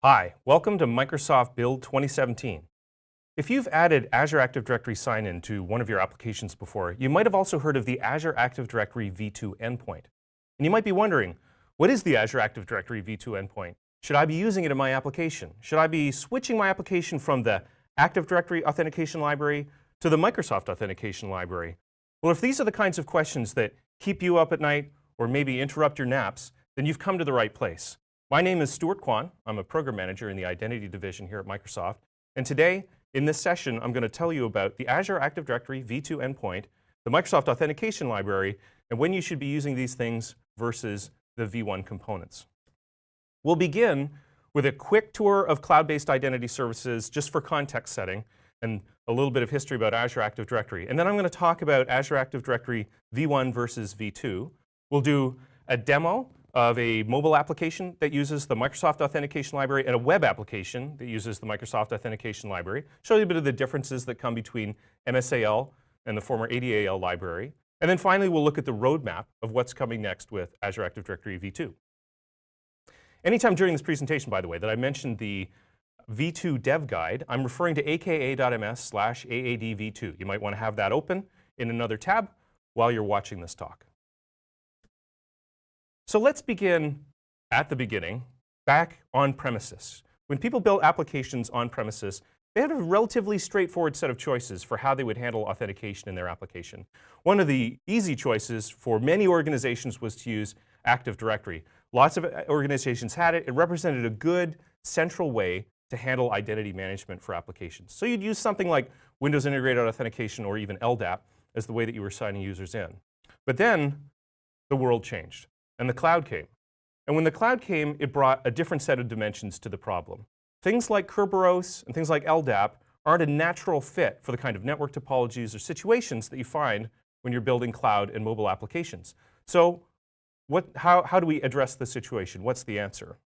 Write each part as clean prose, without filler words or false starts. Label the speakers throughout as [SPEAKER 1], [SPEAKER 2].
[SPEAKER 1] Hi, welcome to Microsoft Build 2017. If you've added Azure Active Directory sign-in to one of your applications before, you might have also heard of the Azure Active Directory v2 endpoint. And you might be wondering, what is the Azure Active Directory v2 endpoint? Should I be using it in my application? Should I be switching my application from the Active Directory Authentication Library to the Microsoft Authentication Library? Well, if these are the kinds of questions that keep you up at night or maybe interrupt your naps, then you've come to the right place. My name is Stuart Kwan. I'm a program manager in the Identity Division here at Microsoft. And today, in this session, I'm going to tell you about the Azure Active Directory v2 endpoint, the Microsoft Authentication Library, and when you should be using these things versus the v1 components. We'll begin with a quick tour of cloud-based identity services just for context setting and a little bit of history about Azure Active Directory. And then I'm going to talk about Azure Active Directory v1 versus v2. We'll do a demo of a mobile application that uses the Microsoft Authentication Library and a web application that uses the Microsoft Authentication Library. Show you a bit of the differences that come between MSAL and the former ADAL library. And then finally, we'll look at the roadmap of what's coming next with Azure Active Directory v2. Anytime during this presentation, by the way, that I mentioned the v2 dev guide, I'm referring to aka.ms/aadv2. You might want to have that open in another tab while you're watching this talk. So let's begin at the beginning, back on premises. When people built applications on premises, they had a relatively straightforward set of choices for how they would handle authentication in their application. One of the easy choices for many organizations was to use Active Directory. Lots of organizations had it. It represented a good central way to handle identity management for applications. So you'd use something like Windows Integrated Authentication or even LDAP as the way that you were signing users in. But then the world changed. And the cloud came. And when the cloud came, it brought a different set of dimensions to the problem. Things like Kerberos and things like LDAP aren't a natural fit for the kind of network topologies or situations that you find when you're building cloud and mobile applications. So how do we address the situation? What's the answer?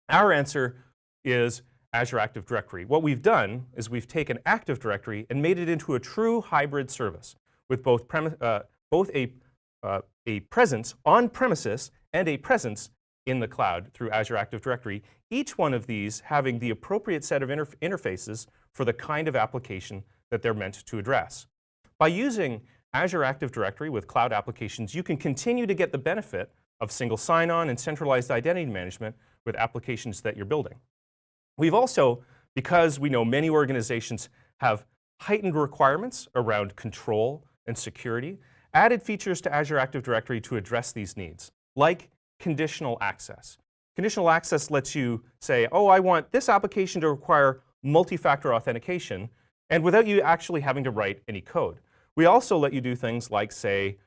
[SPEAKER 1] Our answer is Azure Active Directory. What we've done is we've taken Active Directory and made it into a true hybrid service with both a presence on premises and a presence in the cloud through Azure Active Directory, each one of these having the appropriate set of interfaces for the kind of application that they're meant to address. By using Azure Active Directory with cloud applications, you can continue to get the benefit of single sign-on and centralized identity management with applications that you're building. We've also, because we know many organizations have heightened requirements around control and security, added features to Azure Active Directory to address these needs, like conditional access. Conditional access lets you say, oh, I want this application to require multi-factor authentication, and without you actually having to write any code. We also let you do things like say,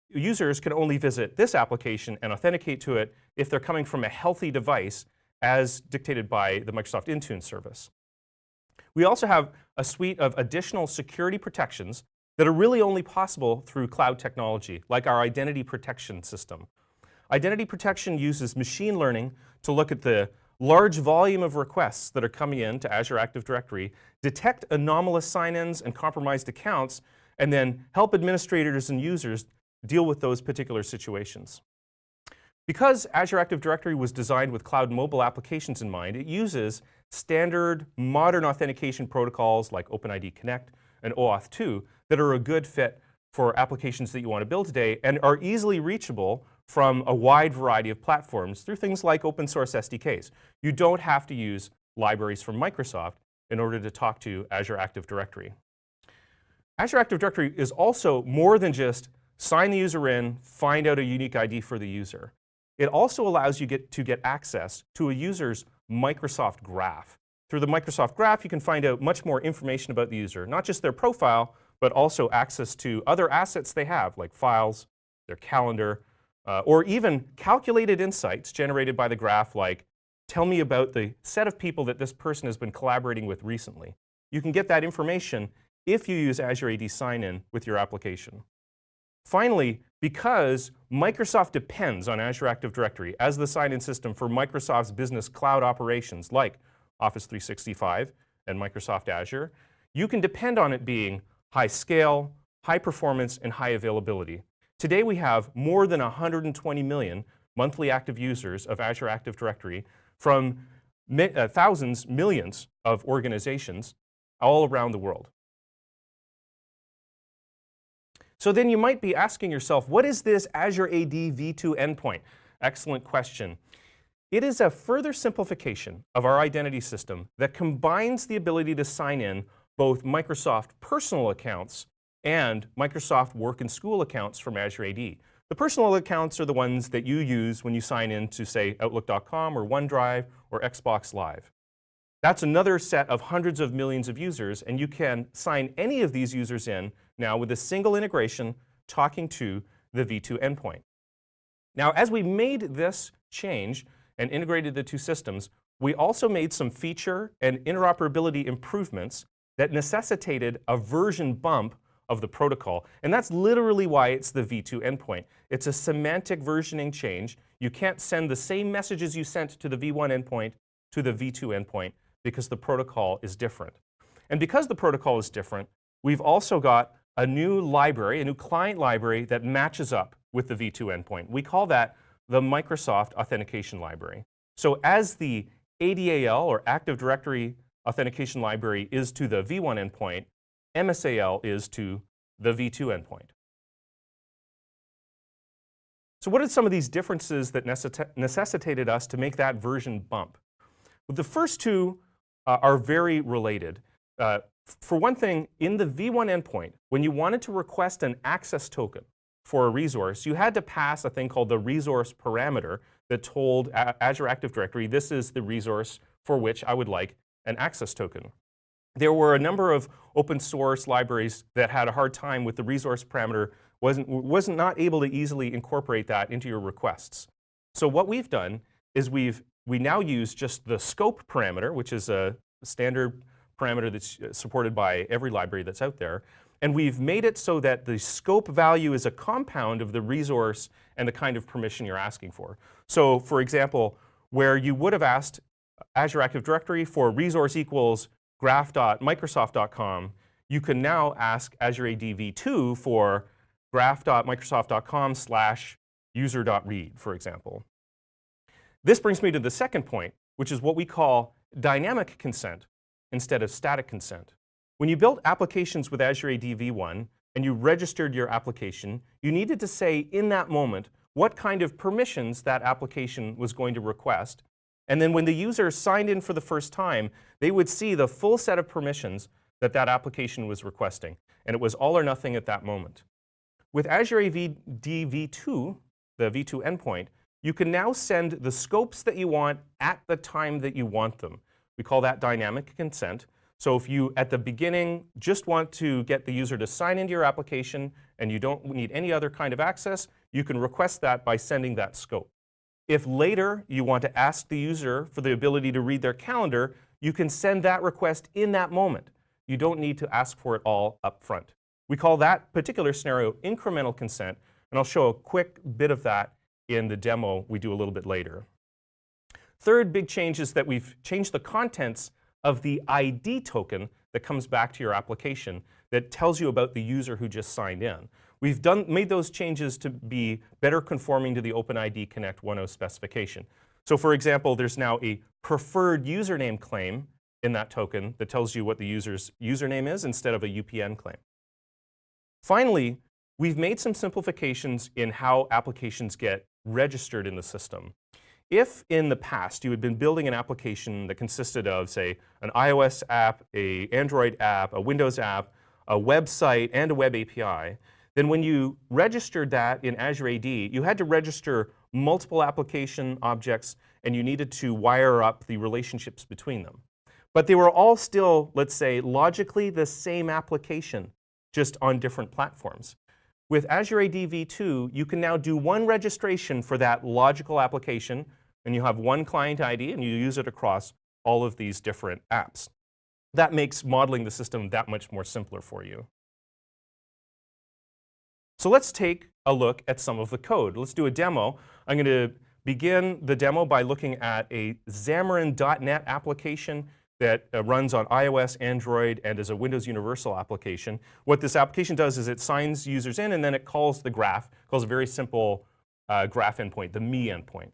[SPEAKER 1] users can only visit this application and authenticate to it if they're coming from a healthy device as dictated by the Microsoft Intune service. We also have a suite of additional security protections that are really only possible through cloud technology, like our identity protection system. Identity protection uses machine learning to look at the large volume of requests that are coming in to Azure Active Directory, detect anomalous sign-ins and compromised accounts, and then help administrators and users deal with those particular situations. Because Azure Active Directory was designed with cloud mobile applications in mind, it uses standard modern authentication protocols like OpenID Connect and OAuth 2 that are a good fit for applications that you want to build today and are easily reachable from a wide variety of platforms through things like open source SDKs. You don't have to use libraries from Microsoft in order to talk to Azure Active Directory. Azure Active Directory is also more than just sign the user in, find out a unique ID for the user. It also allows you to get access to a user's Microsoft Graph. Through the Microsoft Graph, you can find out much more information about the user, not just their profile, but also access to other assets they have, like files, their calendar, or even calculated insights generated by the graph, like tell me about the set of people that this person has been collaborating with recently. You can get that information if you use Azure AD Sign-In with your application. Finally, because Microsoft depends on Azure Active Directory as the sign-in system for Microsoft's business cloud operations like Office 365 and Microsoft Azure, you can depend on it being high scale, high performance, and high availability. Today we have more than 120 million monthly active users of Azure Active Directory from thousands, millions of organizations all around the world. So then you might be asking yourself, what is this Azure AD v2 endpoint? Excellent question. It is a further simplification of our identity system that combines the ability to sign in both Microsoft personal accounts and Microsoft Work and School accounts from Azure AD. The personal accounts are the ones that you use when you sign in to, say, Outlook.com or OneDrive or Xbox Live. That's another set of hundreds of millions of users, and you can sign any of these users in now with a single integration talking to the v2 endpoint. Now, as we made this change and integrated the two systems, we also made some feature and interoperability improvements that necessitated a version bump of the protocol. And that's literally why it's the v2 endpoint. It's a semantic versioning change. You can't send the same messages you sent to the v1 endpoint to the v2 endpoint because the protocol is different. And because the protocol is different, we've also got a new library, a new client library that matches up with the v2 endpoint. We call that the Microsoft Authentication Library. So as the ADAL, or Active Directory Authentication Library, is to the v1 endpoint, MSAL is to the v2 endpoint. So what are some of these differences that necessitated us to make that version bump? Well, the first two are very related. For one thing, in the v1 endpoint, when you wanted to request an access token for a resource, you had to pass a thing called the resource parameter that told Azure Active Directory, this is the resource for which I would like an access token. There were a number of open source libraries that had a hard time with the resource parameter, wasn't not able to easily incorporate that into your requests. So what we've done is we now use just the scope parameter, which is a standard parameter that's supported by every library that's out there. And we've made it so that the scope value is a compound of the resource and the kind of permission you're asking for. So for example, where you would have asked Azure Active Directory for resource equals graph.microsoft.com, you can now ask Azure AD v2 for graph.microsoft.com/user.read, for example. This brings me to the second point, which is what we call dynamic consent instead of static consent. When you built applications with Azure AD v1 and you registered your application, you needed to say in that moment what kind of permissions that application was going to request. And then when the user signed in for the first time, they would see the full set of permissions that that application was requesting. And it was all or nothing at that moment. With Azure AD v2, the v2 endpoint, you can now send the scopes that you want at the time that you want them. We call that dynamic consent. So if you, at the beginning, just want to get the user to sign into your application and you don't need any other kind of access, you can request that by sending that scope. If later you want to ask the user for the ability to read their calendar, you can send that request in that moment. You don't need to ask for it all up front. We call that particular scenario incremental consent, and I'll show a quick bit of that in the demo we do a little bit later. Third big change is that we've changed the contents of the ID token that comes back to your application that tells you about the user who just signed in. We've made those changes to be better conforming to the OpenID Connect 1.0 specification. So for example, there's now a preferred username claim in that token that tells you what the user's username is instead of a UPN claim. Finally, we've made some simplifications in how applications get registered in the system. If in the past you had been building an application that consisted of, say, an iOS app, an Android app, a Windows app, a website, and a web API, then when you registered that in Azure AD, you had to register multiple application objects, and you needed to wire up the relationships between them. But they were all still, let's say, logically the same application, just on different platforms. With Azure AD v2, you can now do one registration for that logical application, and you have one client ID, and you use it across all of these different apps. That makes modeling the system that much more simpler for you. So let's take a look at some of the code. Let's do a demo. I'm going to begin the demo by looking at a Xamarin.net application that runs on iOS, Android, and is a Windows Universal application. What this application does is it signs users in, and then it calls the graph, calls a very simple graph endpoint, the me endpoint.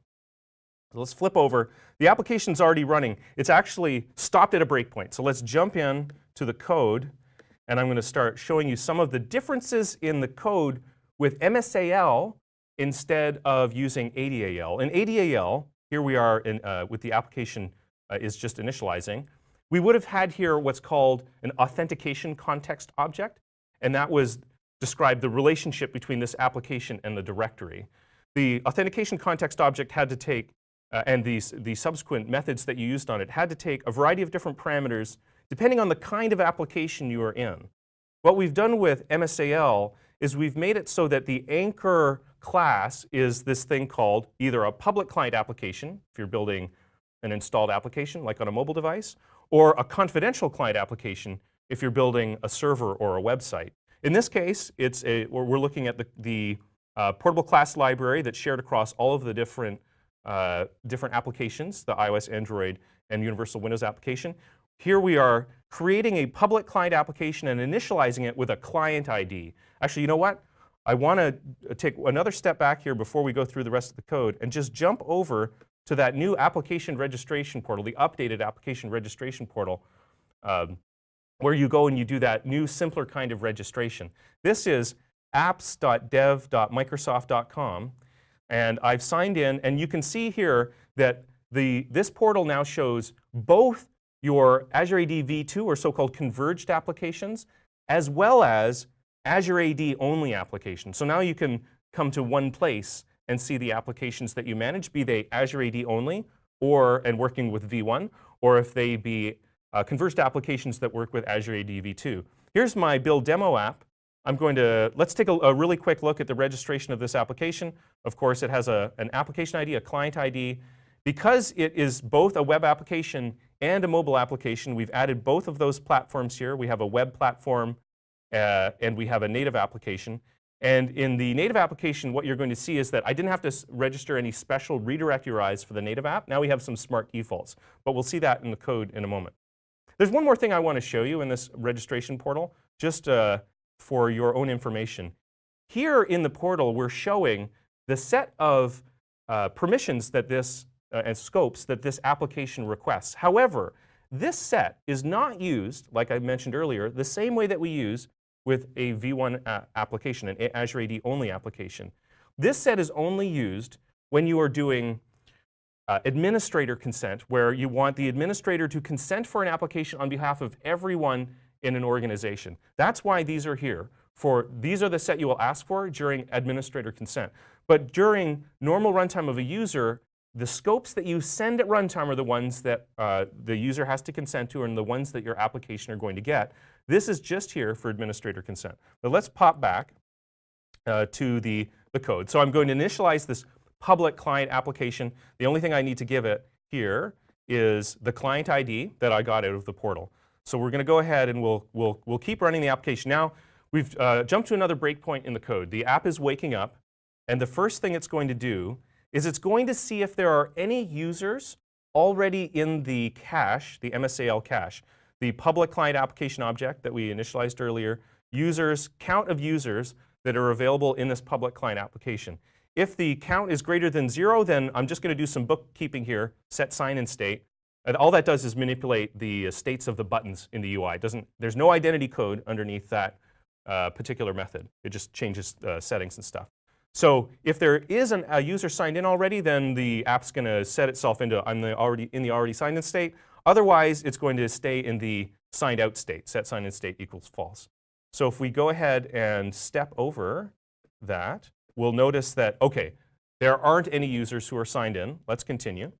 [SPEAKER 1] So let's flip over. The application's already running. It's actually stopped at a breakpoint. So let's jump in to the code, and I'm going to start showing you some of the differences in the code with MSAL instead of using ADAL. In ADAL, here we are with the application is just initializing. We would have had here what's called an authentication context object, and that was described the relationship between this application and the directory. The authentication context object had to take, and the subsequent methods that you used on it had to take a variety of different parameters depending on the kind of application you are in. What we've done with MSAL is we've made it so that the anchor class is this thing called either a public client application, if you're building an installed application like on a mobile device, or a confidential client application if you're building a server or a website. In this case, we're looking at the portable class library that's shared across all of the different applications, the iOS, Android, and Universal Windows application. Here we are creating a public client application and initializing it with a client ID. Actually, you know what? I want to take another step back here before we go through the rest of the code and just jump over to that new application registration portal, the updated application registration portal, where you go and you do that new, simpler kind of registration. This is apps.dev.microsoft.com. And I've signed in, and you can see here that this portal now shows both your Azure AD v2, or so-called converged applications, as well as Azure AD only applications. So now you can come to one place and see the applications that you manage, be they Azure AD only, and working with v1, or if they be converged applications that work with Azure AD v2. Here's my build demo app. Let's take a really quick look at the registration of this application. Of course, it has an application ID, a client ID. Because it is both a web application and a mobile application, we've added both of those platforms here. We have a web platform and we have a native application. And in the native application, what you're going to see is that I didn't have to register any special redirect URIs for the native app. Now we have some smart defaults, but we'll see that in the code in a moment. There's one more thing I want to show you in this registration portal, just for your own information. Here in the portal, we're showing the set of permissions that and scopes that this application requests. However, this set is not used, like I mentioned earlier, the same way that we use with a v1 application, an Azure AD only application. This set is only used when you are doing administrator consent, where you want the administrator to consent for an application on behalf of everyone in an organization. That's why these are here. These are the set you will ask for during administrator consent. But during normal runtime of a user, the scopes that you send at runtime are the ones that the user has to consent to and the ones that your application are going to get. This is just here for administrator consent. But let's pop back to the code. So I'm going to initialize this public client application. The only thing I need to give it here is the client ID that I got out of the portal. So we're going to go ahead and we'll keep running the application. Now we've jumped to another breakpoint in the code. The app is waking up, and the first thing it's going to do is it's going to see if there are any users already in the cache, the MSAL cache, the public client application object that we initialized earlier, count of users that are available in this public client application. If the count is greater than 0, then I'm just going to do some bookkeeping here, set sign in state. And all that does is manipulate the states of the buttons in the UI. There's no identity code underneath that particular method. It just changes settings and stuff. So if there is a user signed in already, then the app's going to set itself into I'm already signed in state. Otherwise, it's going to stay in the signed out state, set sign in state equals false. So if we go ahead and step over that, we'll notice that, OK, there aren't any users who are signed in. Let's continue.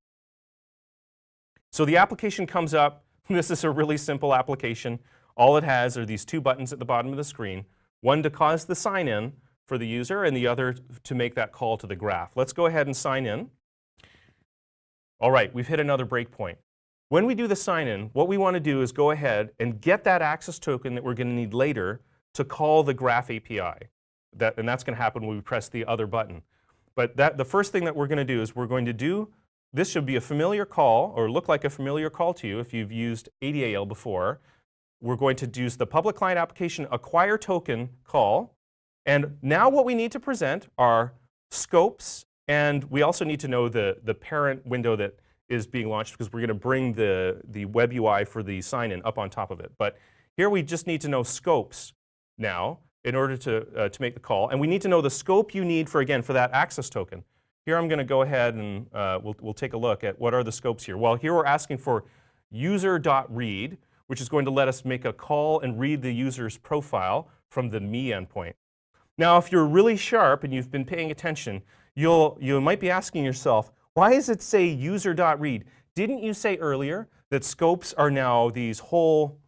[SPEAKER 1] So the application comes up. This is a really simple application. All it has are these two buttons at the bottom of the screen, one to cause the sign in for the user and the other to make that call to the graph. Let's go ahead and sign in. All right, we've hit another breakpoint. When we do the sign in, what we want to do is go ahead and get that access token that we're going to need later to call the graph API. And that's going to happen when we press the other button. But the first thing that we're going to do is this should be a familiar call, or look like a familiar call to you if you've used ADAL before. We're going to use the public client application acquire token call. And now what we need to present are scopes And we also need to know the parent window that is being launched, because we're going to bring the web UI for the sign-in up on top of it. But here we just need to know scopes now in order to make the call. And we need to know the scope you need for, again, for that access token. Here I'm going to go ahead and we'll take a look at what are the scopes here. Well, here we're asking for user.read, which is going to let us make a call and read the user's profile from the me endpoint. Now, if you're really sharp and you've been paying attention, you might be asking yourself, why does it say user.read? Didn't you say earlier that scopes are now these whole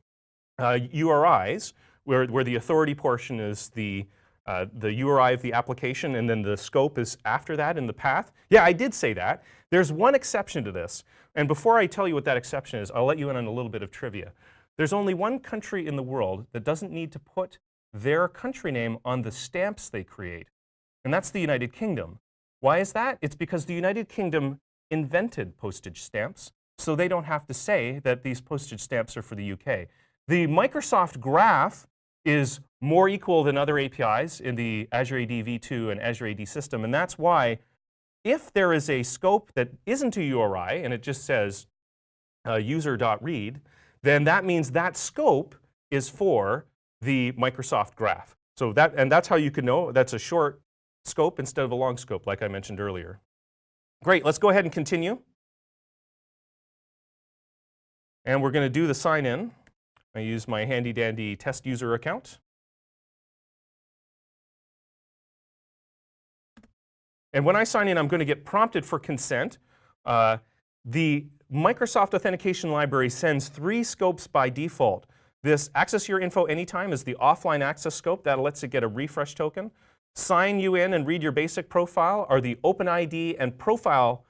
[SPEAKER 1] URIs, where the authority portion is the URI of the application, and then the scope is after that in the path? Yeah, I did say that. There's one exception to this. And before I tell you what that exception is, I'll let you in on a little bit of trivia. There's only one country in the world that doesn't need to put their country name on the stamps they create, and that's the United Kingdom. Why is that? It's because the United Kingdom invented postage stamps, so they don't have to say that these postage stamps are for the UK. The Microsoft Graph is more equal than other APIs in the Azure AD v2 and Azure AD system, and that's why if there is a scope that isn't a URI and it just says user.read, then that means that scope is for the Microsoft Graph. So that's how you can know that's a short scope instead of a long scope, like I mentioned earlier. Great, let's go ahead and continue. And we're going to do the sign in. I use my handy dandy test user account. And when I sign in, I'm going to get prompted for consent. The Microsoft Authentication Library sends 3 scopes by default. This access your info anytime is the offline access scope. That lets it get a refresh token. Sign you in and read your basic profile are the OpenID and profile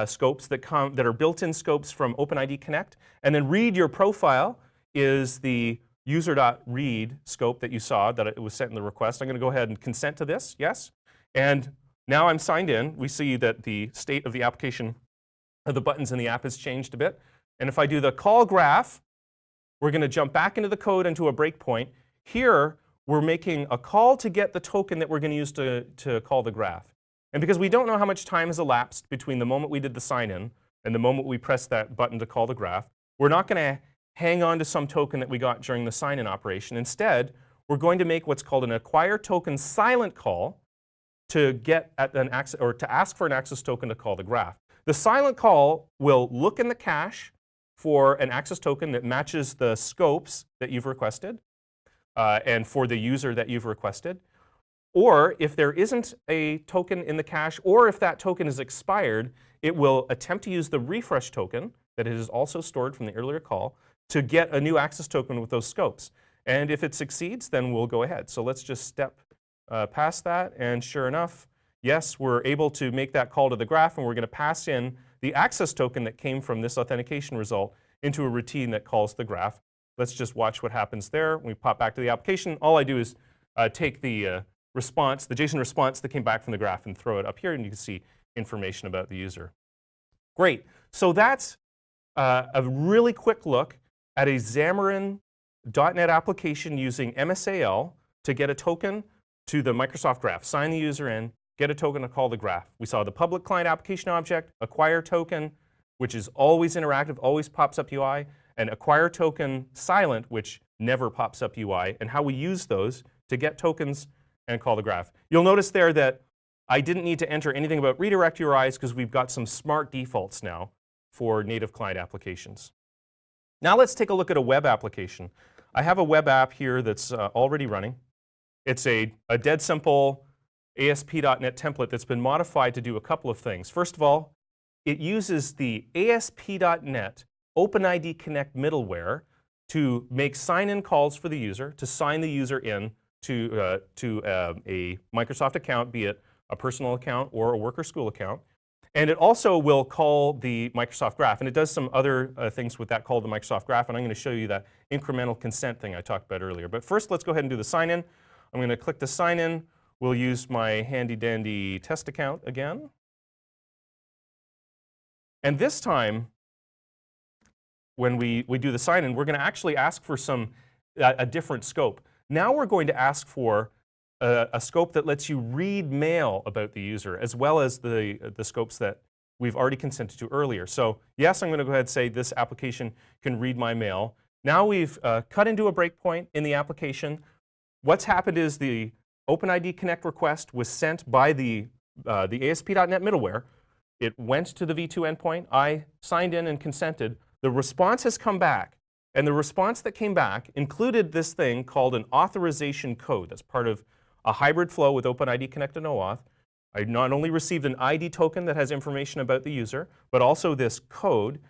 [SPEAKER 1] scopes that are built-in scopes from OpenID Connect. And then read your profile is the user.read scope that you saw that it was sent in the request. I'm going to go ahead and consent to this, yes. And now I'm signed in. We see that the state of the application of the buttons in the app has changed a bit. And if I do the call graph, we're going to jump back into the code into a breakpoint. Here, we're making a call to get the token that we're going to use to call the graph. And because we don't know how much time has elapsed between the moment we did the sign-in and the moment we pressed that button to call the graph, we're not going to hang on to some token that we got during the sign-in operation. Instead, we're going to make what's called an acquire token silent call to get at an access, or to ask for an access token to call the graph. The silent call will look in the cache for an access token that matches the scopes that you've requested and for the user that you've requested. Or if there isn't a token in the cache, or if that token is expired, it will attempt to use the refresh token that it is also stored from the earlier call to get a new access token with those scopes. And if it succeeds, then we'll go ahead. So let's just step past that, and sure enough, yes, we're able to make that call to the graph, and we're going to pass in the access token that came from this authentication result into a routine that calls the graph. Let's just watch what happens there. When we pop back to the application, all I do is take the response, the JSON response that came back from the graph, and throw it up here, and you can see information about the user. Great. So that's a really quick look at a Xamarin.NET application using MSAL to get a token to the Microsoft Graph. Sign the user in, get a token to call the graph. We saw the public client application object, acquire token, which is always interactive, always pops up UI, and acquire token silent, which never pops up UI, and how we use those to get tokens and call the graph. You'll notice there that I didn't need to enter anything about redirect URIs because we've got some smart defaults now for native client applications. Now let's take a look at a web application. I have a web app here that's already running. It's a dead simple ASP.NET template that's been modified to do a couple of things. First of all, it uses the ASP.NET OpenID Connect middleware to make sign-in calls for the user, to sign the user in to a Microsoft account, be it a personal account or a work or school account. And it also will call the Microsoft Graph. And it does some other things with that call the Microsoft Graph. And I'm going to show you that incremental consent thing I talked about earlier. But first, let's go ahead and do the sign-in. I'm going to click the sign in. We'll use my handy-dandy test account again. And this time, when we do the sign in, we're going to actually ask for a different scope. Now we're going to ask for a scope that lets you read mail about the user, as well as the scopes that we've already consented to earlier. So yes, I'm going to go ahead and say this application can read my mail. Now we've cut into a breakpoint in the application. What's happened is the OpenID Connect request was sent by the ASP.NET middleware. It went to the v2 endpoint. I signed in and consented. The response has come back. And the response that came back included this thing called an authorization code. That's part of a hybrid flow with OpenID Connect and OAuth. I not only received an ID token that has information about the user, but also this code.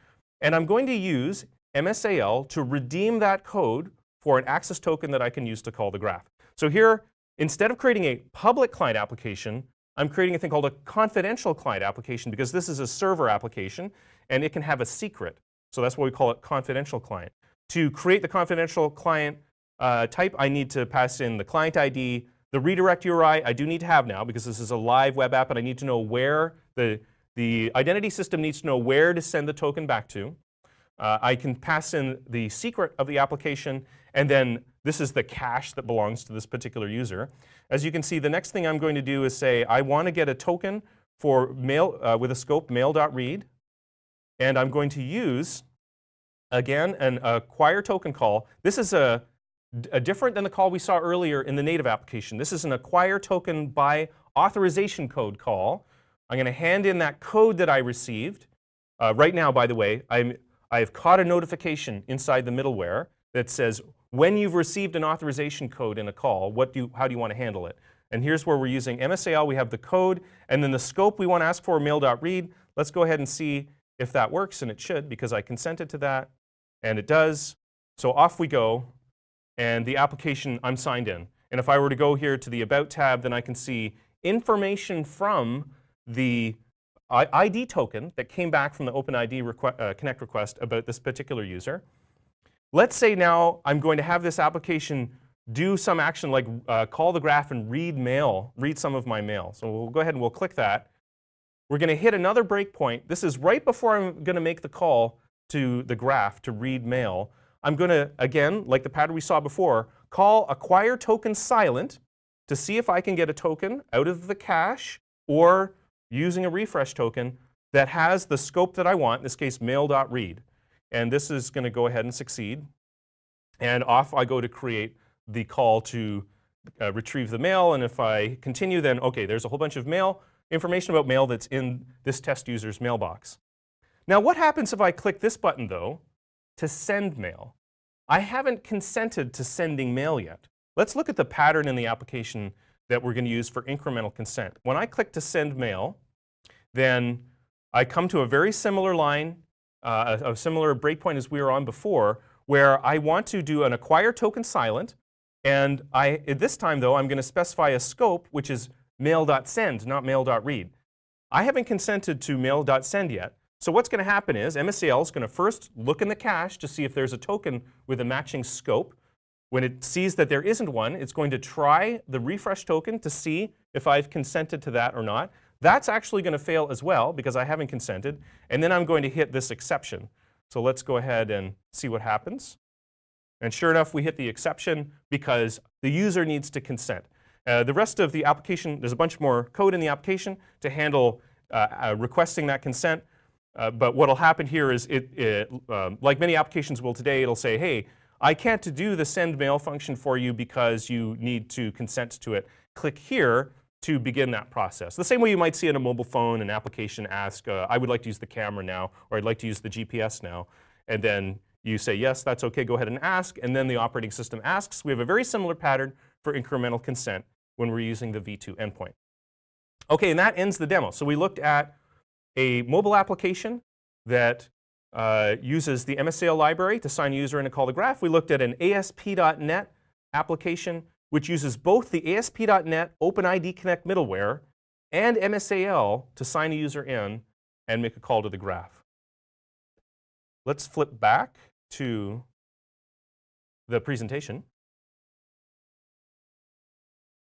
[SPEAKER 1] And I'm going to use MSAL to redeem that code for an access token that I can use to call the graph. So here, instead of creating a public client application, I'm creating a thing called a confidential client application, because this is a server application and it can have a secret. So that's why we call it confidential client. To create the confidential client type, I need to pass in the client ID. The redirect URI I do need to have now, because this is a live web app and I need to know where the identity system needs to know where to send the token back to. I can pass in the secret of the application, and then this is the cache that belongs to this particular user. As you can see, the next thing I'm going to do is say I want to get a token for mail with a scope mail.read, and I'm going to use, again, an acquire token call. This is a different than the call we saw earlier in the native application. This is an acquire token by authorization code call. I'm going to hand in that code that I received. Right now, by the way, I have caught a notification inside the middleware that says, when you've received an authorization code in a call, how do you want to handle it? And here's where we're using MSAL. We have the code, and then the scope we want to ask for, mail.read. Let's go ahead and see if that works, and it should, because I consented to that, and it does. So off we go, and the application, I'm signed in. And if I were to go here to the About tab, then I can see information from the ID token that came back from the OpenID Connect request about this particular user. Let's say now I'm going to have this application do some action like call the graph and read some of my mail. So we'll go ahead and we'll click that. We're going to hit another breakpoint. This is right before I'm going to make the call to the graph to read mail. I'm going to, again, like the pattern we saw before, call acquire token silent to see if I can get a token out of the cache or using a refresh token that has the scope that I want, in this case mail.read. And this is going to go ahead and succeed. And off I go to create the call to retrieve the mail. And if I continue, then OK, there's a whole bunch of information about mail that's in this test user's mailbox. Now what happens if I click this button, though, to send mail? I haven't consented to sending mail yet. Let's look at the pattern in the application that we're going to use for incremental consent. When I click to send mail, then I come to a very similar line, a similar breakpoint as we were on before, where I want to do an acquire token silent. And at this time, though, I'm going to specify a scope, which is mail.send, not mail.read. I haven't consented to mail.send yet. So what's going to happen is MSAL is going to first look in the cache to see if there's a token with a matching scope. When it sees that there isn't one, it's going to try the refresh token to see if I've consented to that or not. That's actually going to fail as well, because I haven't consented. And then I'm going to hit this exception. So let's go ahead and see what happens. And sure enough, we hit the exception because the user needs to consent. The rest of the application, there's a bunch more code in the application to handle requesting that consent. But what will happen here is, like many applications will today, it'll say, hey, I can't do the send mail function for you because you need to consent to it. Click here to begin that process. The same way you might see on a mobile phone, an application ask, I would like to use the camera now, or I'd like to use the GPS now. And then you say, yes, that's OK, go ahead and ask. And then the operating system asks. We have a very similar pattern for incremental consent when we're using the v2 endpoint. OK, and that ends the demo. So we looked at a mobile application that uses the MSAL library to sign a user in and call the graph. We looked at an ASP.NET application which uses both the ASP.NET OpenID Connect middleware and MSAL to sign a user in and make a call to the graph. Let's flip back to the presentation.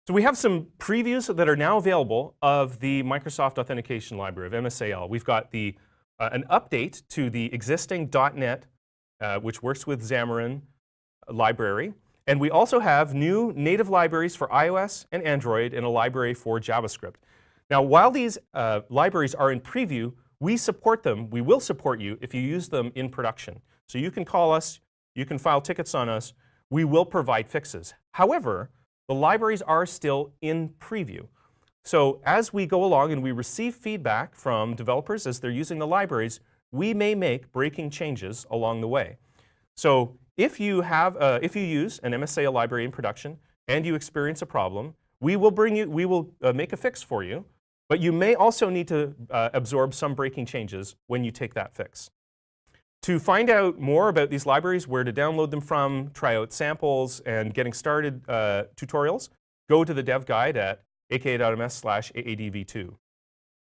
[SPEAKER 1] So we have some previews that are now available of the Microsoft Authentication Library of MSAL. We've got an update to the existing .NET, which works with Xamarin library. And we also have new native libraries for iOS and Android and a library for JavaScript. Now, while these libraries are in preview, we support them. We will support you if you use them in production. So you can call us. You can file tickets on us. We will provide fixes. However, the libraries are still in preview. So as we go along and we receive feedback from developers as they're using the libraries, we may make breaking changes along the way. So if you use an MSAL library in production and you experience a problem, we will make a fix for you. But you may also need to absorb some breaking changes when you take that fix. To find out more about these libraries, where to download them from, try out samples, and getting started tutorials, go to the dev guide at aka.ms/aadv2.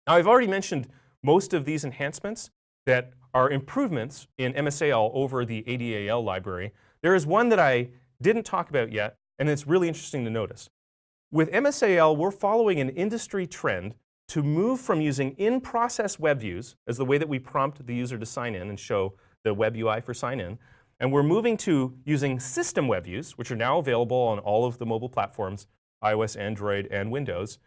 [SPEAKER 1] Now, I've already mentioned most of these enhancements that are improvements in MSAL over the ADAL library. There is one that I didn't talk about yet, and it's really interesting to notice. With MSAL, we're following an industry trend to move from using in-process web views as the way that we prompt the user to sign in and show the web UI for sign in. And we're moving to using system web views, which are now available on all of the mobile platforms, iOS, Android, and Windows.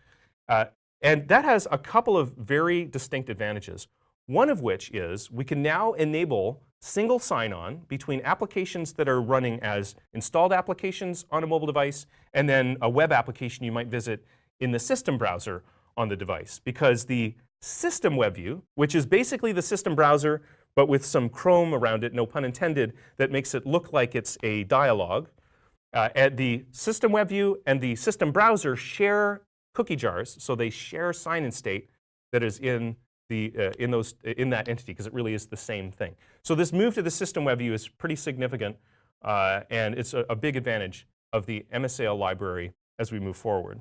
[SPEAKER 1] And that has a couple of very distinct advantages. One of which is we can now enable single sign-on between applications that are running as installed applications on a mobile device and then a web application you might visit in the system browser on the device. Because the system web view, which is basically the system browser but with some Chrome around it, no pun intended, that makes it look like it's a dialog, and the system web view and the system browser share cookie jars, so they share sign-in state that is in that entity, because it really is the same thing. So this move to the system web view is pretty significant, and it's a big advantage of the MSAL library as we move forward.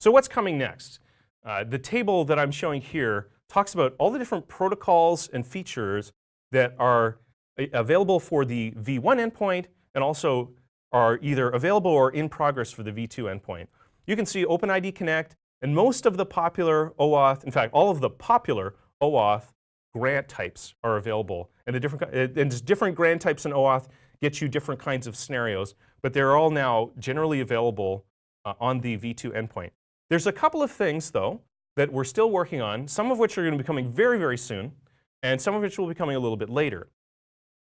[SPEAKER 1] So what's coming next? The table that I'm showing here talks about all the different protocols and features that are available for the V1 endpoint and also are either available or in progress for the V2 endpoint. You can see OpenID Connect and most of the popular OAuth, in fact, all of the popular OAuth grant types are available. And different grant types in OAuth get you different kinds of scenarios, but they're all now generally available on the V2 endpoint. There's a couple of things, though, that we're still working on, some of which are going to be coming very, very soon, and some of which will be coming a little bit later.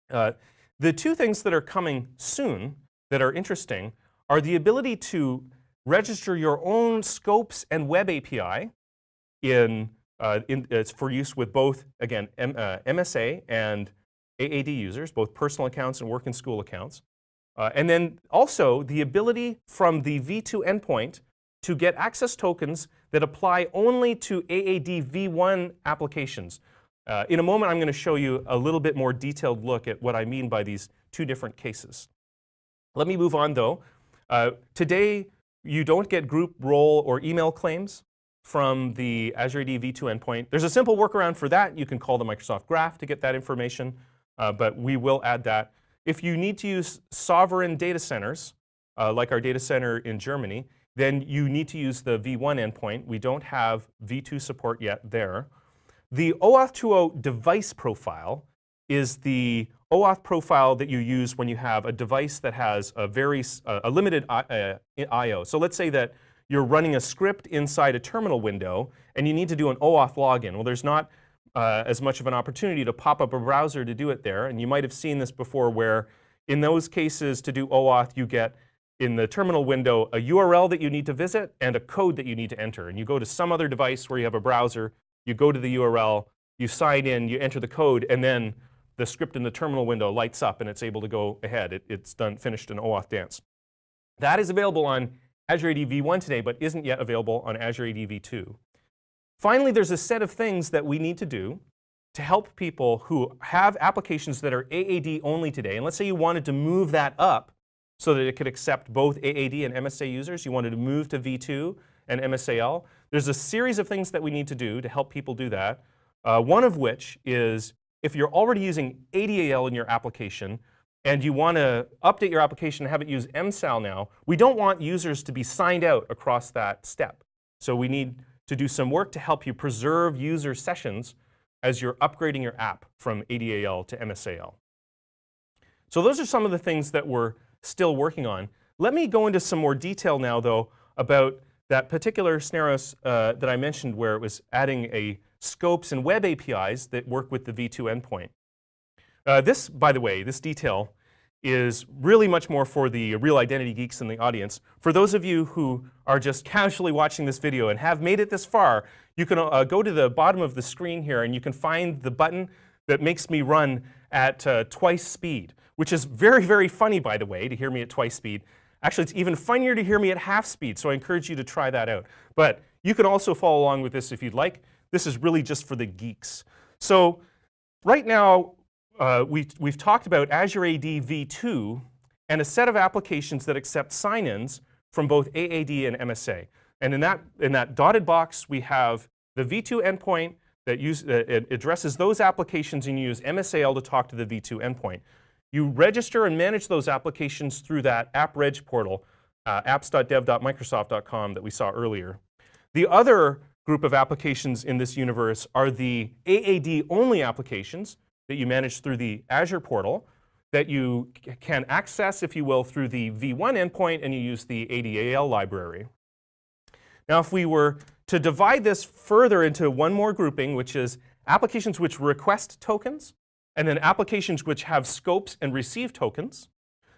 [SPEAKER 1] The two things that are coming soon that are interesting are the ability to register your own scopes and web API it's for use with both, again, MSA and AAD users, both personal accounts and work and school accounts. And then also the ability from the V2 endpoint to get access tokens that apply only to AAD V1 applications. In a moment, I'm going to show you a little bit more detailed look at what I mean by these two different cases. Let me move on, though. Today, you don't get group role or email claims from the Azure AD V2 endpoint. There's a simple workaround for that. You can call the Microsoft Graph to get that information, but we will add that. If you need to use sovereign data centers, like our data center in Germany, then you need to use the V1 endpoint. We don't have V2 support yet there. The OAuth 2.0 device profile is the OAuth profile that you use when you have a device that has a limited I/O. So let's say that you're running a script inside a terminal window and you need to do an OAuth login. Well, there's not as much of an opportunity to pop up a browser to do it there. And you might have seen this before where in those cases to do OAuth, you get in the terminal window a URL that you need to visit and a code that you need to enter. And you go to some other device where you have a browser, you go to the URL, you sign in, you enter the code, and then the script in the terminal window lights up and it's able to go ahead. It's finished an OAuth dance. That is available on Azure AD V1 today, but isn't yet available on Azure AD V2. Finally, there's a set of things that we need to do to help people who have applications that are AAD only today. And let's say you wanted to move that up so that it could accept both AAD and MSA users. You wanted to move to V2 and MSAL. There's a series of things that we need to do to help people do that. One of which is if you're already using ADAL in your application and you want to update your application and have it use MSAL now, we don't want users to be signed out across that step. So we need to do some work to help you preserve user sessions as you're upgrading your app from ADAL to MSAL. So those are some of the things that we're still working on. Let me go into some more detail now, though, about that particular scenario that I mentioned where it was adding a scopes and web APIs that work with the V2 endpoint. This, by the way, this detail is really much more for the real identity geeks in the audience. For those of you who are just casually watching this video and have made it this far, you can go to the bottom of the screen here and you can find the button that makes me run at twice speed, which is very, very funny, by the way, to hear me at twice speed. Actually, it's even funnier to hear me at half speed, so I encourage you to try that out. But you can also follow along with this if you'd like. This is really just for the geeks. So right now, we've talked about Azure AD v2 and a set of applications that accept sign-ins from both AAD and MSA. And in that dotted box, we have the v2 endpoint that addresses those applications, and you use MSAL to talk to the v2 endpoint. You register and manage those applications through that app-reg portal, apps.dev.microsoft.com that we saw earlier. The other group of applications in this universe are the AAD-only applications that you manage through the Azure portal that you can access, if you will, through the v1 endpoint, and you use the ADAL library. Now, if we were to divide this further into one more grouping, which is applications which request tokens, and then applications which have scopes and receive tokens,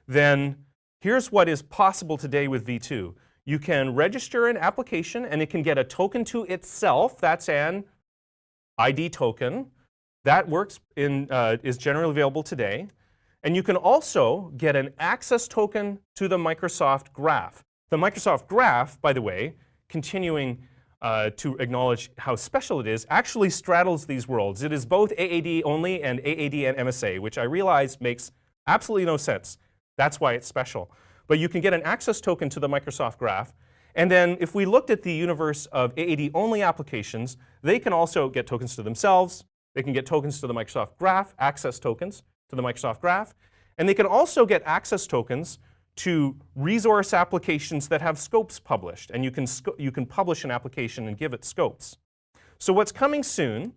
[SPEAKER 1] then here's what is possible today with v2. You can register an application, and it can get a token to itself. That's an ID token. That works is generally available today. And you can also get an access token to the Microsoft Graph. The Microsoft Graph, by the way, continuing to acknowledge how special it is, actually straddles these worlds. It is both AAD only and AAD and MSA, which I realize makes absolutely no sense. That's why it's special. But you can get an access token to the Microsoft Graph. And then if we looked at the universe of AAD-only applications, they can also get tokens to themselves. They can get tokens to the Microsoft Graph, access tokens to the Microsoft Graph. And they can also get access tokens to resource applications that have scopes published. And you can publish an application and give it scopes. So what's coming soon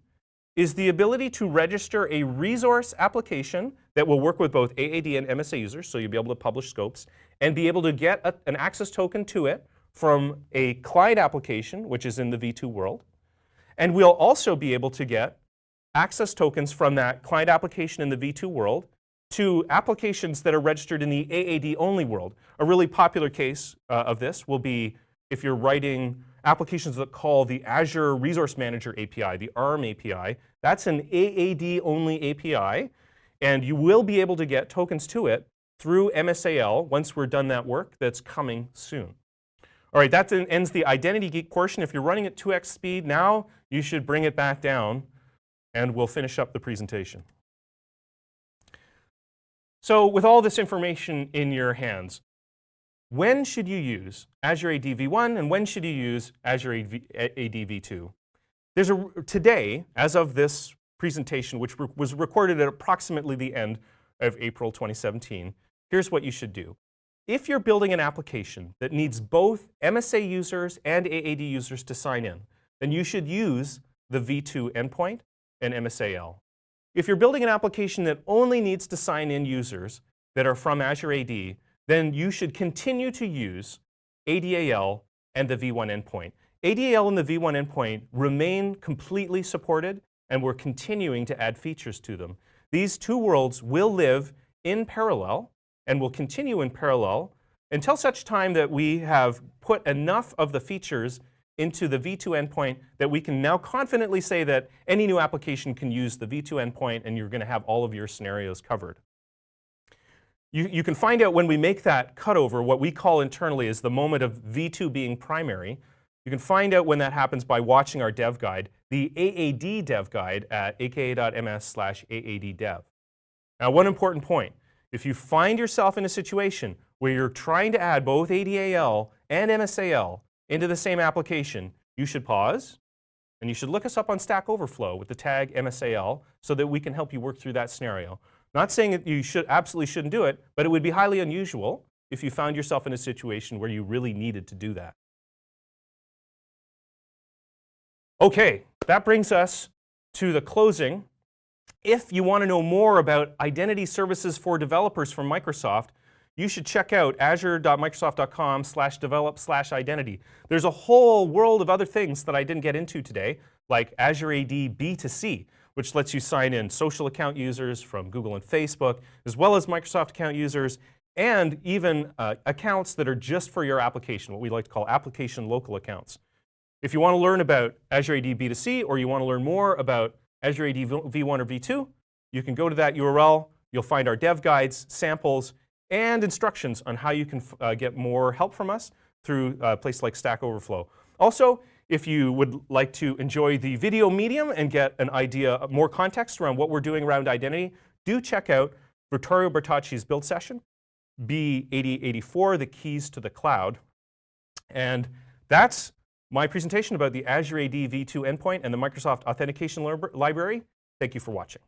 [SPEAKER 1] is the ability to register a resource application that will work with both AAD and MSA users, so you'll be able to publish scopes, and be able to get an access token to it from a client application, which is in the v2 world. And we'll also be able to get access tokens from that client application in the v2 world to applications that are registered in the AAD-only world. A really popular case of this will be if you're writing applications that call the Azure Resource Manager API, the ARM API. That's an AAD-only API, and you will be able to get tokens to it through MSAL once we're done that work. That's coming soon. All right, that then ends the Identity Geek portion. If you're running at 2x speed now, you should bring it back down, and we'll finish up the presentation. So with all this information in your hands, when should you use Azure AD v1 and when should you use Azure AD v2? Today, as of this presentation, which was recorded at approximately the end of April 2017, here's what you should do. If you're building an application that needs both MSA users and AAD users to sign in, then you should use the v2 endpoint and MSAL. If you're building an application that only needs to sign in users that are from Azure AD, then you should continue to use ADAL and the v1 endpoint. ADAL and the v1 endpoint remain completely supported, and we're continuing to add features to them. These two worlds will live in parallel and will continue in parallel until such time that we have put enough of the features into the v2 endpoint that we can now confidently say that any new application can use the v2 endpoint and you're going to have all of your scenarios covered. You can find out when we make that cutover, what we call internally is the moment of v2 being primary. You can find out when that happens by watching our dev guide, the AAD dev guide at aka.ms/AADdev. Now, one important point. If you find yourself in a situation where you're trying to add both ADAL and MSAL into the same application, you should pause, and you should look us up on Stack Overflow with the tag MSAL so that we can help you work through that scenario. Not saying that you absolutely shouldn't do it, but it would be highly unusual if you found yourself in a situation where you really needed to do that. Okay, that brings us to the closing If you want to know more about identity services for developers from Microsoft, you should check out azure.microsoft.com/develop/identity. There's a whole world of other things that I didn't get into today, like Azure AD B2C, which lets you sign in social account users from Google and Facebook, as well as Microsoft account users, and even accounts that are just for your application, what we like to call application local accounts. If you want to learn about Azure AD B2C, or you want to learn more about Azure AD V1 or V2, you can go to that URL. You'll find our dev guides, samples, and instructions on how you can get more help from us through a place like Stack Overflow. Also, if you would like to enjoy the video medium and get an idea, more context around what we're doing around identity, do check out Vittorio Bertacci's build session, B8084, the keys to the cloud. And that's my presentation about the Azure AD V2 endpoint and the Microsoft Authentication Library. Thank you for watching.